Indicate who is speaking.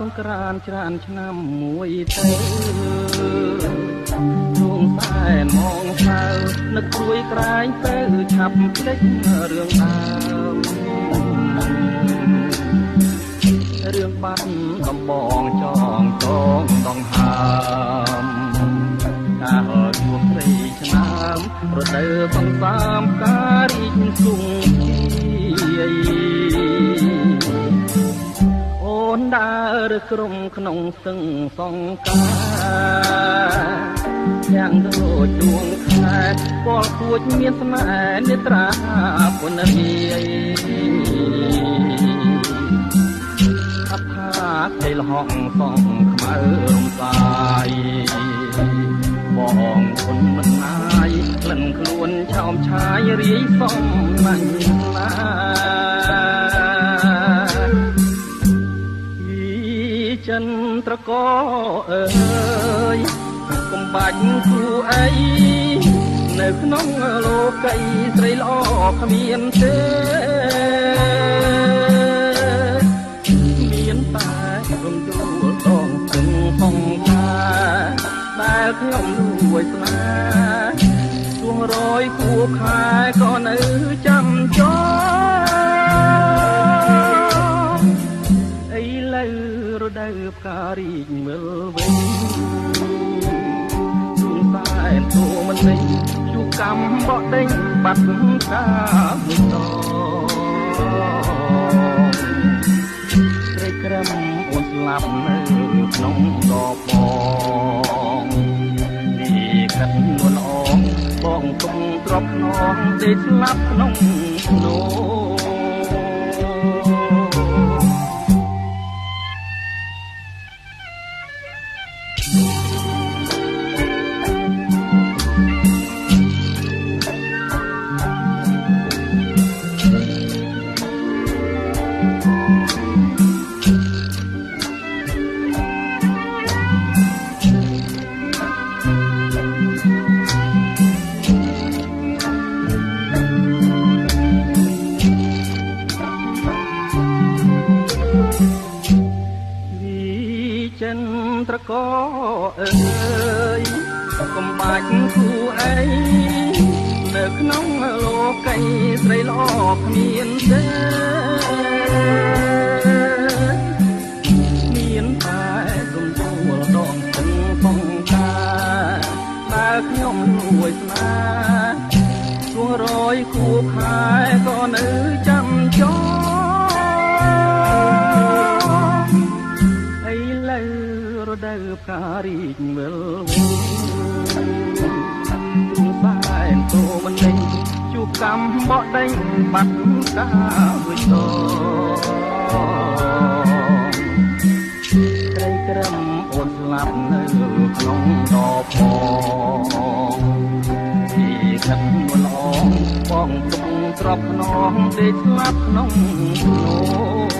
Speaker 1: งกรานต์ច្រើនឆ្នាំមួយទៅជួងសែនមងសៅនឹកព្រួយក្រែងទៅឆាប់ភ្លេចរឿងដើមរឿងបាត់ដំបងចងចងដងហើមកាលជួបស្រីឆ្នាំរដូវសង្សាមការរីកសុងអូនដើរក្រុមក្នុងសឹងសងការយ៉ាងដូចដួងខែពលគួចមានស្នេហ៍នេត្រាពុនរីអផាភ័យលហកសងខ្មៅរំសាយបងគុណមិនណាយក្លិនខ្លួនឆោមឆាយរាយសំណាញ់ណាចិនត្រកអើយកុំបាច់គូអីនៅក្នុងលោកីស្រីល្អគ្មានទេមានតែរំដួលដងទឹងហងថាដែលខ្ញុំលួចស្នេហ៍ជួងរយគួខែក៏នៅចាំចោរដូវផ្ការីកមើលវិញជួងសែនទូមិននេះជួកំបោះដេញបាត់កាមួយតក្រៃក្រំអូនស្លាប់នៅក្នុងដបបងនេះកាត់នួនអងបងទុំទ្របខ្នងទេស្លាប់ក្នុងនោះចិនត្រកអើយកុំបាច់គូអីនៅក្នុងលោកីស្រីល្អគ្មានទេមានតែទុំទួលដងទឹងផងការដែលខ្ញុំលួចស្នេហ៍ជួងរយគូខែក៏នៅចាំចោរដូវផ្ការីកមើលវិញទូសែនទូមិនដេញជួបកំបោះដេញបាត់កាមួយតក្រៃក្រំអូនស្លាប់នៅក្នុងដបផងទីកាត់នួនអងបងទុំទ្របខ្នងដេកស្លាប់ក្នុងនោះ